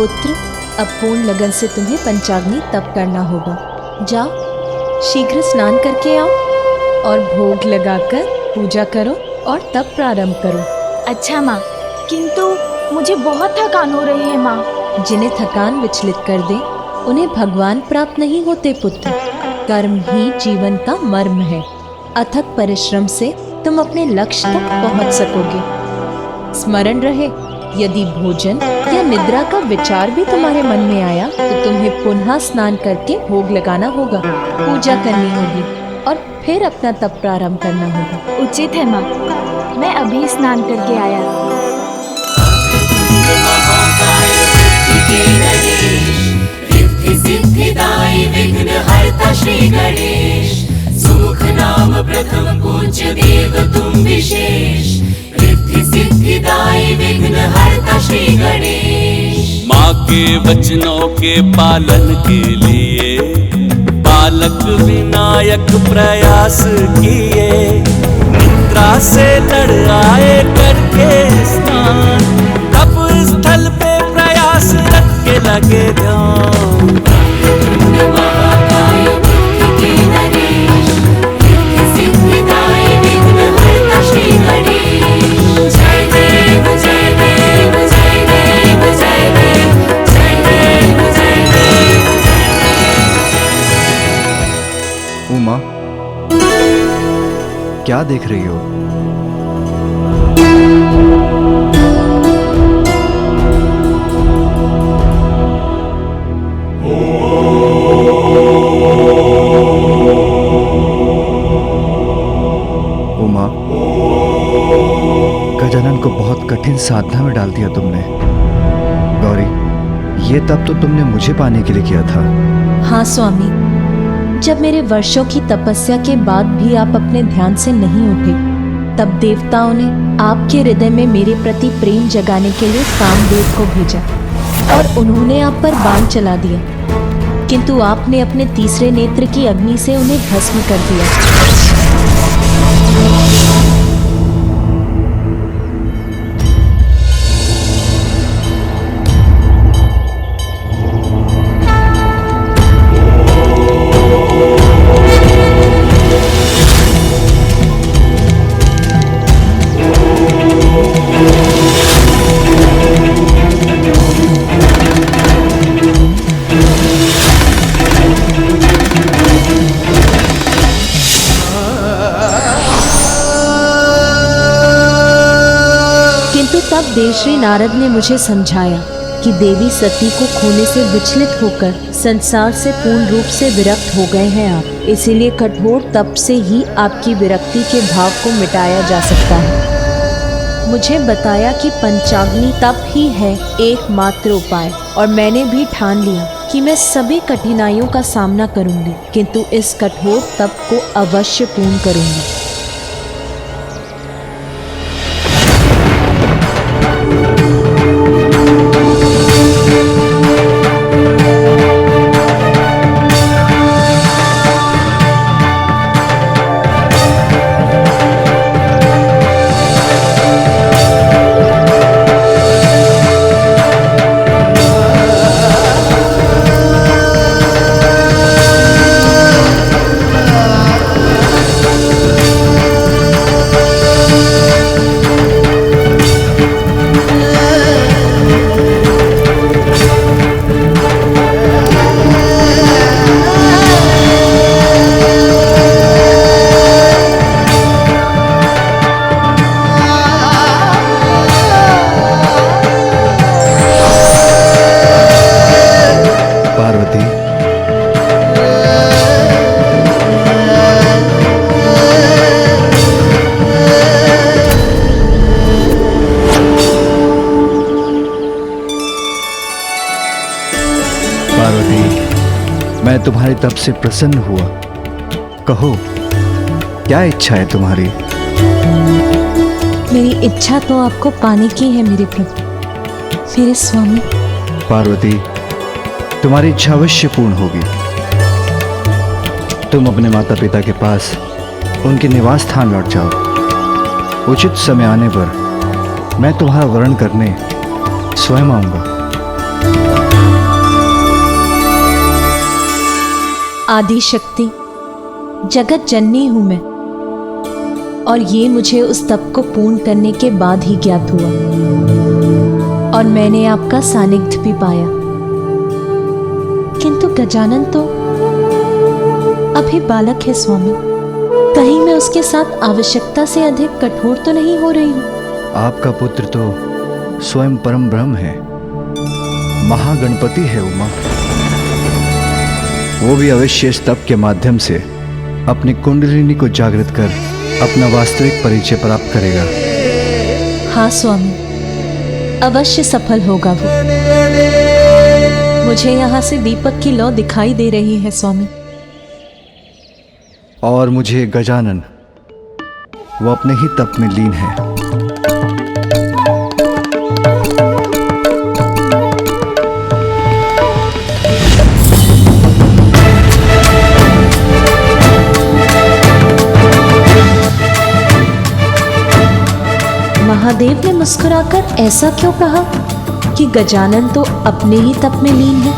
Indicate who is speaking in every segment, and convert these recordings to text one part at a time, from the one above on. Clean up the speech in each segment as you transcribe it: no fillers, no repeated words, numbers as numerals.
Speaker 1: पुत्र, अब पूर्ण लगन से तुम्हें पंचाग्नि तप करना होगा। जाओ, शीघ्र स्नान करके आओ और भोग लगाकर पूजा करो और तप प्रारंभ करो।
Speaker 2: अच्छा माँ, किंतु मुझे बहुत थकान हो रही है माँ।
Speaker 1: जिन्हें थकान विचलित कर दे उन्हें भगवान प्राप्त नहीं होते पुत्र। कर्म ही जीवन का मर्म है। अथक परिश्रम से तुम अपने लक्ष्य तक पहुंच सकोगे। स्मरण रहे, यदि भोजन या निद्रा का विचार भी तुम्हारे मन में आया तो तुम्हें पुनः स्नान करके भोग लगाना होगा, पूजा करनी होगी और फिर अपना तप प्रारंभ करना होगा।
Speaker 2: उचित है माँ, मैं अभी स्नान करके आया।
Speaker 3: रिद्धि सिद्धिदायी विघ्नहर्ता श्री गणेश, सुमुख नाम प्रथम पूज्य देव तुम विशेष। रिद्धि सिद्धिदायी विघ्नहर्ता श्री गणेश।
Speaker 4: माँ के वचनों के पालन के लिए बालक विनायक प्रयास किए। निद्रा से लड़ आए करके स्नान, तप स्थल पे प्रयास रख के लगे ध्यान।
Speaker 3: महाकाय बुद्धि के नरेश, रिद्धि सिद्धिदायी विघ्नहर्ता श्री गणेश। जय देव जय देव जय देव जय देव जय देव जय देव।
Speaker 5: उमा, क्या देख रही हो? उमा, गजानन को बहुत कठिन साधना में डाल दिया तुमने। गौरी, ये तप तो तुमने मुझे पाने के लिए किया था।
Speaker 1: हाँ स्वामी, जब मेरे वर्षों की तपस्या के बाद भी आप अपने ध्यान से नहीं उठे, तब देवताओं ने आपके हृदय में मेरे प्रति प्रेम जगाने के लिए कामदेव को भेजा और उन्होंने आप पर बाण चला दिया, किंतु आपने अपने तीसरे नेत्र की अग्नि से उन्हें भस्म कर दिया। तब देवश्री नारद ने मुझे समझाया कि देवी सती को खोने से विचलित होकर संसार से पूर्ण रूप से विरक्त हो गए हैं आप, इसीलिए कठोर तप से ही आपकी विरक्ति के भाव को मिटाया जा सकता है। मुझे बताया कि पंचाग्नि तप ही है एकमात्र उपाय और मैंने भी ठान लिया कि मैं सभी कठिनाइयों का सामना करूंगी, किंतु इस कठोर तप को अवश्य पूर्ण करूंगी।
Speaker 5: मैं तुम्हारे तप से प्रसन्न हुआ। कहो, क्या इच्छा है तुम्हारी?
Speaker 1: मेरी इच्छा तो आपको पाने की है मेरे प्रभु, मेरे स्वामी।
Speaker 5: पार्वती, तुम्हारी इच्छा अवश्य पूर्ण होगी। तुम अपने माता पिता के पास उनके निवास स्थान लौट जाओ। उचित समय आने पर मैं तुम्हारा वर्ण करने स्वयं आऊंगा।
Speaker 1: आदि शक्ति जगत जननी हूं मैं, और ये मुझे उस तप को पूर्ण करने के बाद ही ज्ञात हुआ, और मैंने आपका सानिध्य भी पाया। किंतु गजानन तो अभी बालक है स्वामी, कहीं मैं उसके साथ आवश्यकता से अधिक कठोर तो नहीं हो रही हूँ?
Speaker 5: आपका पुत्र तो स्वयं परम ब्रह्म है, महागणपति है उमा। वो भी अवश्य इस तप के माध्यम से अपनी कुंडलिनी को जागृत कर अपना वास्तविक परिचय प्राप्त करेगा।
Speaker 1: हाँ स्वामी, अवश्य सफल होगा वो। मुझे यहाँ से दीपक की लौ दिखाई दे रही है स्वामी।
Speaker 5: और मुझे गजानन, वो अपने ही तप में लीन है।
Speaker 1: महादेव ने मुस्कुराकर ऐसा क्यों कहा कि गजानन तो अपने ही तप में लीन है?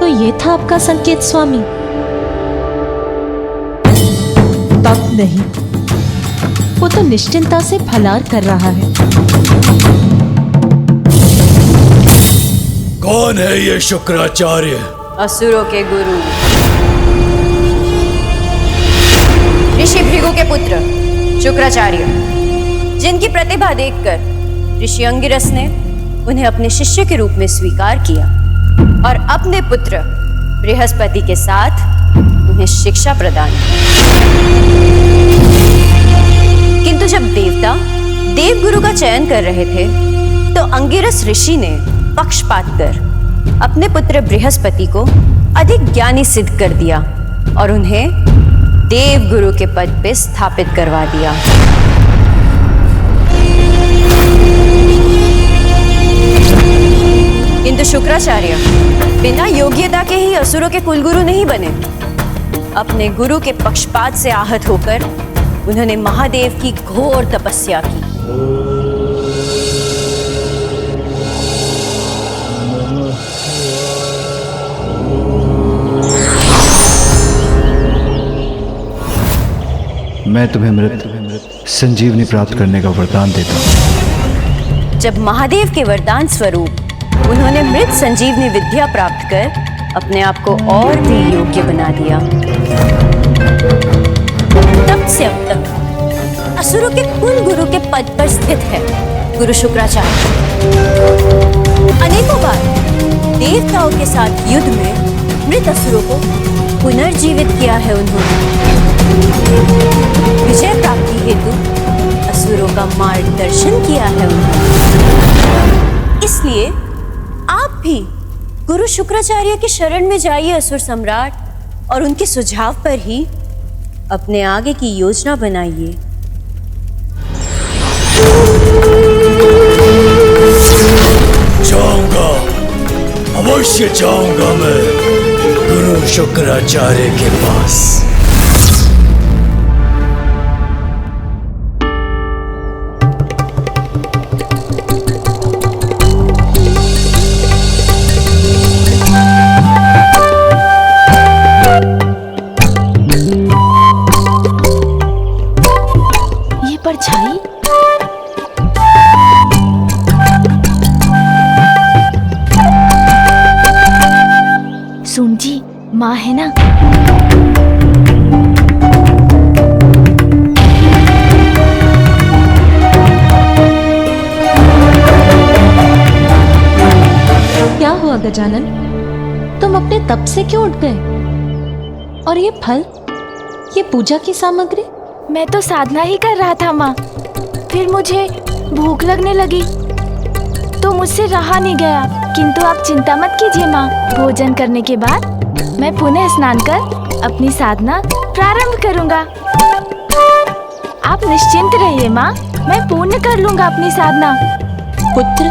Speaker 1: तो ये था आपका संकेत स्वामी? तप नहीं, वो तो निश्चिंता से फलार कर रहा है।
Speaker 6: कौन है ये शुक्राचार्य?
Speaker 7: असुरों के गुरु, ऋषि भृगु के पुत्र शुक्राचार्य, जिनकी प्रतिभा देखकर ऋषि अंगिरस ने उन्हें अपने शिष्य के रूप में स्वीकार किया और अपने पुत्र बृहस्पति के साथ उन्हें शिक्षा प्रदान की। किंतु जब देवता देवगुरु का चयन कर रहे थे तो अंगिरस ऋषि ने पक्षपात कर अपने पुत्र बृहस्पति को अधिक ज्ञानी सिद्ध कर दिया और उन्हें देवगुरु के पद पे स्थापित करवा दिया। किंतु शुक्राचार्य बिना योग्यता के ही असुरों के कुलगुरु नहीं बने। अपने गुरु के पक्षपात से आहत होकर उन्होंने महादेव की घोर तपस्या की।
Speaker 5: मैं तुम्हें मृत संजीवनी प्राप्त करने का वरदान देता हूँ।
Speaker 7: जब महादेव के वरदान स्वरूप उन्होंने मृत संजीवनी विद्या प्राप्त कर अपने आप को और भी योग्य बना दिया, तब से अब तक असुरों के कुल गुरु के पद पर स्थित है गुरु शुक्राचार्य। अनेकों बार देवताओं के साथ युद्ध में मृत असुरों को पुनर्जीवित किया है उन्होंने। विजय प्राप्ति हेतु असुरों का मार्गदर्शन किया है उन्होंने। इसलिए आप भी गुरु शुक्राचार्य की शरण में जाइए असुर सम्राट, और उनके सुझाव पर ही अपने आगे की योजना बनाइए।
Speaker 6: जाऊंगा, अवश्य जाऊंगा मैं गुरु शुक्राचार्य के पास।
Speaker 2: ये परछाई सुन जी, माँ है ना?
Speaker 1: क्या हुआ गजानन, तुम अपने तप से क्यों उठ गए? और ये फल, ये पूजा की सामग्री?
Speaker 2: मैं तो साधना ही कर रहा था माँ, फिर मुझे भूख लगने लगी तो मुझसे रहा नहीं गया। किंतु आप चिंता मत कीजिए माँ, भोजन करने के बाद मैं पुनः स्नान कर अपनी साधना प्रारंभ करूँगा। आप निश्चिंत रहिए माँ, मैं पूर्ण कर लूँगा अपनी साधना।
Speaker 1: पुत्र,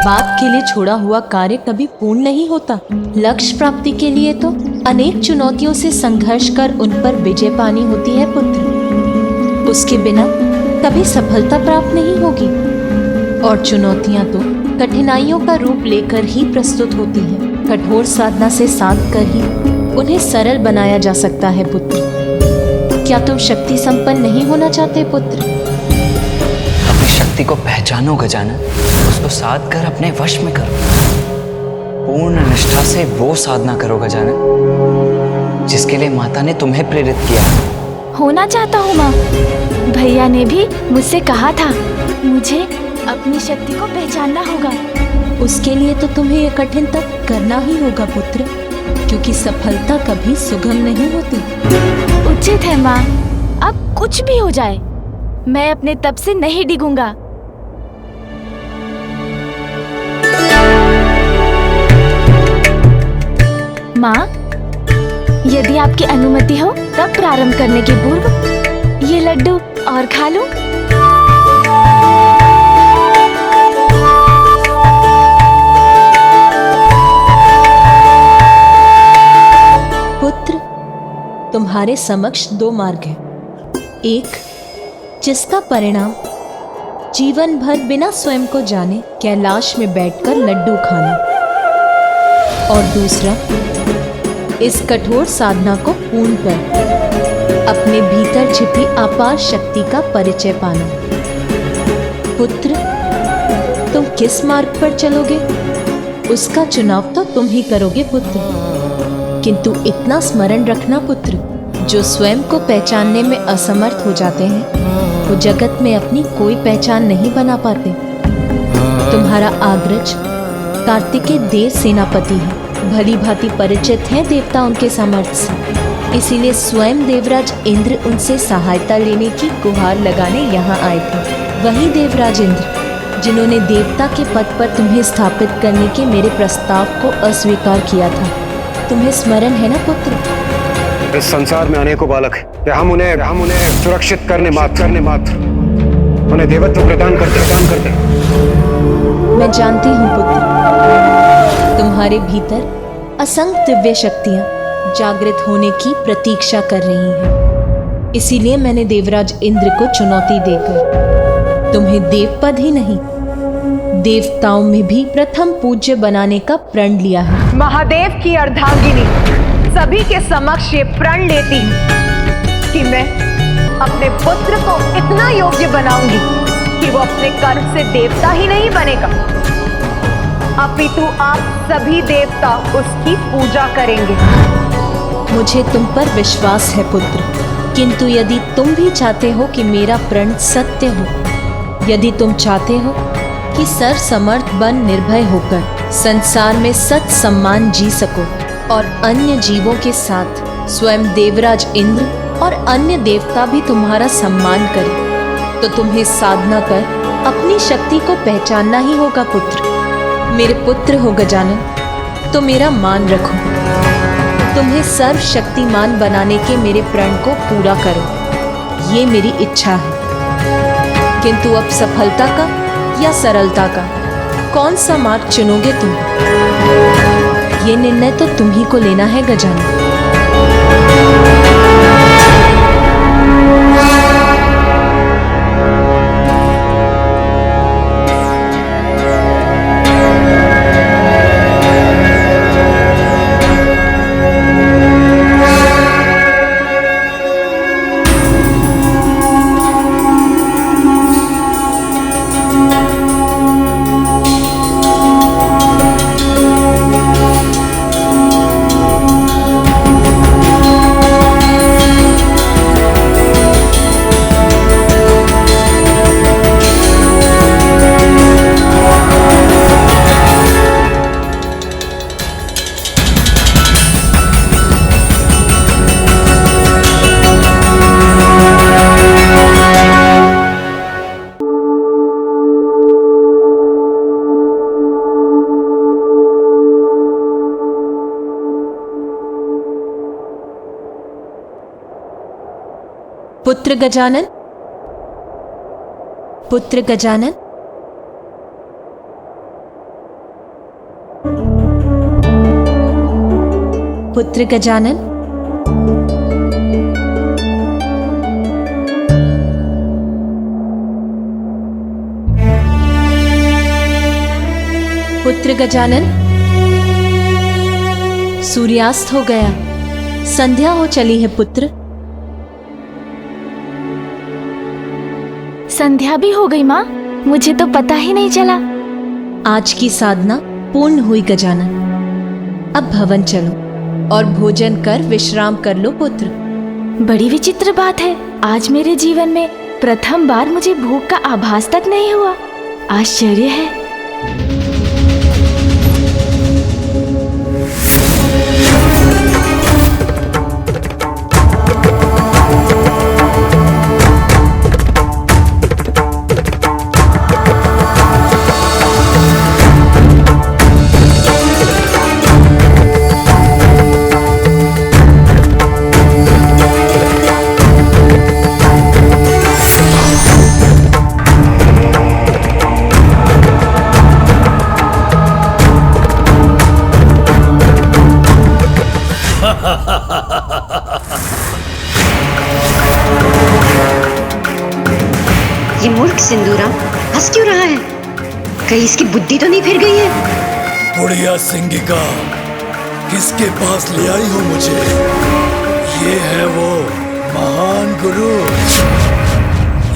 Speaker 1: बाप के लिए छोड़ा हुआ कार्य कभी पूर्ण नहीं होता। लक्ष्य प्राप्ति के लिए तो अनेक चुनौतियों से संघर्ष कर उन पर विजय पानी होती है पुत्र। उसके बिना कभी सफलता प्राप्त नहीं होगी। और चुनौतियां तो कठिनाइयों का रूप लेकर ही प्रस्तुत होती हैं। कठोर साधना से साध कर ही उन्हें सरल बनाया जा सकता है पुत्र। क्या तुम शक्ति संपन्न नहीं होना चाहते पुत्र?
Speaker 8: अपनी शक्ति को पहचानो गजानन, उसको साध कर अपने वश में करो। पूर्ण निष्ठा से वो साधना करो गजानन जिसके लिए माता ने तुम्हें प्रेरित किया।
Speaker 2: होना चाहता हूँ माँ। भैया ने भी मुझसे कहा था मुझे अपनी शक्ति को पहचानना होगा।
Speaker 1: उसके लिए तो तुम्हें यह कठिन तप करना ही होगा पुत्र, क्योंकि सफलता कभी सुगम नहीं होती।
Speaker 2: उचित है माँ, अब कुछ भी हो जाए मैं अपने तप से नहीं डिगूंगा। माँ, यदि आपकी अनुमति हो तब प्रारंभ करने के पूर्व ये लड्डू और खा लूं।
Speaker 1: पुत्र, तुम्हारे समक्ष दो मार्ग हैं। एक, जिसका परिणाम जीवन भर बिना स्वयं को जाने कैलाश में बैठकर लड्डू खाना, और दूसरा, इस कठोर साधना को पूर्ण कर अपने भीतर छिपी अपार शक्ति का परिचय पाना। पुत्र, तुम किस मार्ग पर चलोगे उसका चुनाव तो तुम ही करोगे पुत्र। किंतु इतना स्मरण रखना पुत्र, जो स्वयं को पहचानने में असमर्थ हो जाते हैं वो जगत में अपनी कोई पहचान नहीं बना पाते। तुम्हारा आग्रज कार्तिकेय देव सेनापति है, भली भांति परिचित हैं देवता उनके सामर्थ्य से। इसीलिए स्वयं देवराज इंद्र उनसे सहायता लेने की गुहार लगाने यहाँ आए थे। वही देवराज इंद्र जिन्होंने देवता के पद पर तुम्हें स्थापित करने के मेरे प्रस्ताव को अस्वीकार किया था। तुम्हें स्मरण है ना पुत्र?
Speaker 9: इस संसार में अनेकों बालक हैं। हम उन्हें सुरक्षित करने मात्र उन्हें देवत्व प्रदान करते।
Speaker 1: मैं जानती हूँ पुत्र, तुम्हारे भीतर असंख्य दिव्य शक्तियां जागृत होने की प्रतीक्षा कर रही हैं। इसीलिए मैंने देवराज इंद्र को चुनौती देकर तुम्हें देवपद ही नहीं, देवताओं में भी प्रथम पूज्य बनाने का प्रण लिया है।
Speaker 10: महादेव की अर्धांगिनी सभी के समक्ष ये प्रण लेती हूँ कि मैं अपने पुत्र को इतना योग्य बनाऊंगी कि वो अपने कर्म से देवता ही नहीं बनेगा, अपितु आप सभी देवता उसकी पूजा करेंगे।
Speaker 1: मुझे तुम पर विश्वास है पुत्र, किंतु यदि तुम भी चाहते हो कि मेरा प्रण सत्य हो, यदि तुम चाहते हो कि सर समर्थ बन निर्भय होकर संसार में सत सम्मान जी सको और अन्य जीवों के साथ स्वयं देवराज इंद्र और अन्य देवता भी तुम्हारा सम्मान करें, तो तुम्हें साधना कर अपनी शक्ति को पहचानना ही होगा पुत्र। मेरे पुत्र हो गजानन, तो मेरा मान रखो। तुम्हें सर्वशक्तिमान बनाने के मेरे प्रण को पूरा करो, ये मेरी इच्छा है। किंतु अब सफलता का या सरलता का कौन सा मार्ग चुनोगे तुम? ये निर्णय तो तुम ही को लेना है गजानन। पुत्र गजानन, पुत्र गजानन, पुत्र गजानन, पुत्र गजानन, सूर्यास्त हो गया, संध्या हो चली है पुत्र।
Speaker 2: संध्या भी हो गई माँ, मुझे तो पता ही नहीं चला।
Speaker 1: आज की साधना पूर्ण हुई गजानन। अब भवन चलो और भोजन कर विश्राम कर लो पुत्र।
Speaker 2: बड़ी विचित्र बात है, आज मेरे जीवन में प्रथम बार मुझे भूख का आभास तक नहीं हुआ। आश्चर्य है।
Speaker 7: ये मूर्ख सिंदूरा हंस क्यों रहा है? कहीं इसकी बुद्धि तो नहीं फिर गई है?
Speaker 6: बुढ़िया सिंगिका, किसके पास ले आई हो मुझे? ये है वो महान गुरु,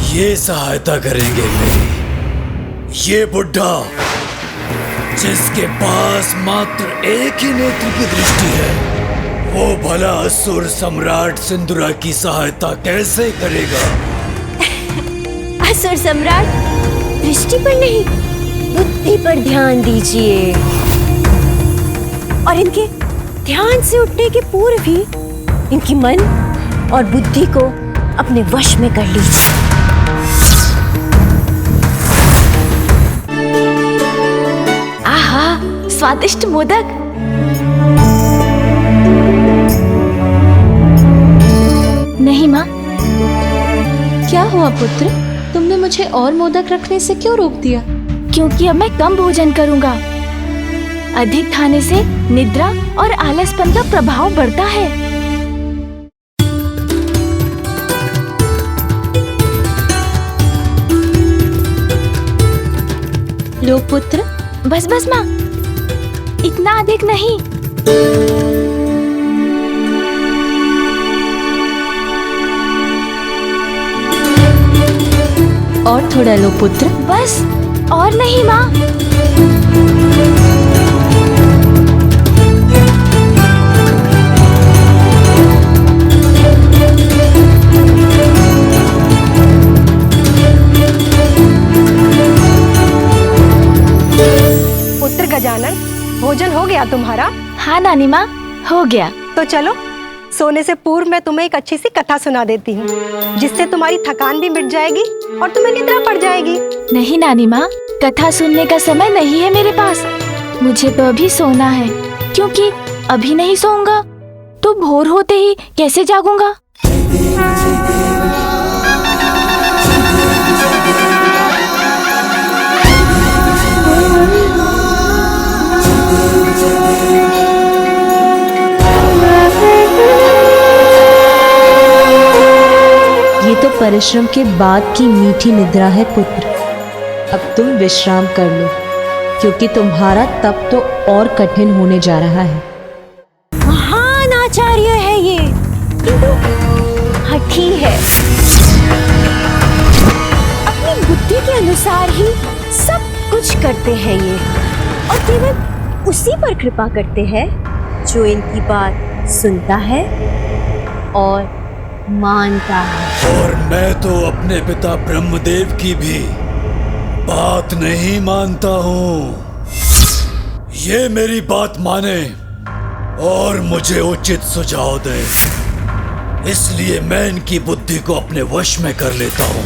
Speaker 6: ये सहायता करेंगे मेरी। ये बुढ़ा जिसके पास मात्र एक ही नेत्र की दृष्टि है, वो भला असुर सम्राट सिंदूरा की सहायता कैसे करेगा?
Speaker 7: असुर सम्राट दृष्टि पर नहीं, बुद्धि पर ध्यान दीजिए और इनके ध्यान से उठने के पूर्व ही इनकी मन और बुद्धि को अपने वश में कर लीजिए।
Speaker 2: आहा, स्वादिष्ट मोदक। नहीं माँ।
Speaker 1: क्या हुआ पुत्र, तुमने मुझे और मोदक रखने से क्यों रोक दिया?
Speaker 2: क्योंकि अब मैं कम भोजन करूंगा। अधिक खाने से निद्रा और आलसपन का प्रभाव बढ़ता है।
Speaker 1: लो पुत्र।
Speaker 2: बस बस माँ, इतना अधिक नहीं।
Speaker 1: और थोड़ा लो पुत्र।
Speaker 2: बस, और नहीं माँ।
Speaker 10: पुत्र गजानन, भोजन हो गया तुम्हारा?
Speaker 2: हाँ नानी माँ, हो गया।
Speaker 10: तो चलो, सोने से पूर्व मैं तुम्हें एक अच्छी सी कथा सुना देती हूँ, जिससे तुम्हारी थकान भी मिट जाएगी और तुम्हें निद्रा पड़ जाएगी।
Speaker 2: नहीं नानी माँ, कथा सुनने का समय नहीं है मेरे पास। मुझे तो अभी सोना है, क्योंकि अभी नहीं सोऊंगा तो भोर होते ही कैसे जागूंगा।
Speaker 1: ये तो परिश्रम के बाद की मीठी निद्रा है पुत्र। अब तुम विश्राम कर लो, क्योंकि तुम्हारा तप तो और कठिन होने जा रहा है।
Speaker 7: महान आचार्य है ये, किंतु हठी है। अपनी बुद्धि के अनुसार ही सब कुछ करते हैं ये, और केवल उसी पर कृपा करते हैं जो इनकी बात सुनता है और मानता है।
Speaker 6: और मैं तो अपने पिता ब्रह्मदेव की भी बात नहीं मानता हूँ। ये मेरी बात माने और मुझे उचित सुझाव दे, इसलिए मैं इनकी बुद्धि को अपने वश में कर लेता हूँ।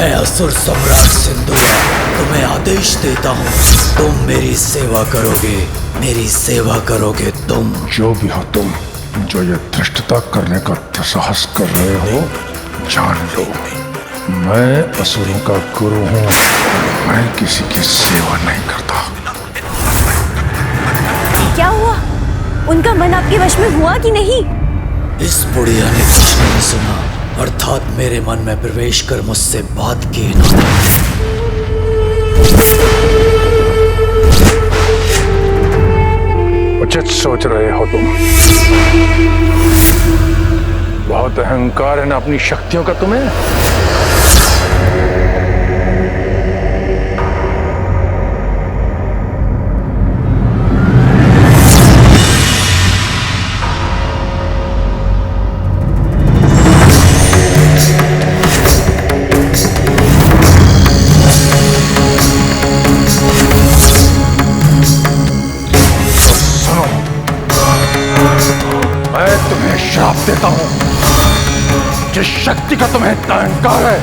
Speaker 6: मैं असुर सम्राट सिंधुआ तुम्हें आदेश देता हूँ, तुम मेरी सेवा करोगे, मेरी सेवा करोगे तुम।
Speaker 11: जो भी हो तुम, जो ये धृष्टता करने का दुस्साहस कर रहे हो, जान लो मैं असुरों का गुरु हूँ, मैं किसी की सेवा नहीं करता।
Speaker 7: क्या हुआ? उनका मन आपके वश में हुआ कि नहीं?
Speaker 6: इस बुढ़िया ने कुछ नहीं सुना, अर्थात मेरे मन में प्रवेश कर मुझसे बात की ना।
Speaker 11: उचित सोच रहे हो तुम। बहुत अहंकार है ना अपनी शक्तियों का तुम्हें। श्राप देता हूं, जिस शक्ति का तुम्हें इतना अहंकार है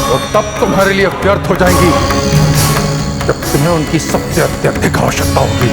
Speaker 11: वो तब तुम्हारे लिए व्यर्थ हो जाएंगी जब तुम्हें उनकी सबसे अत्यधिक आवश्यकता होगी।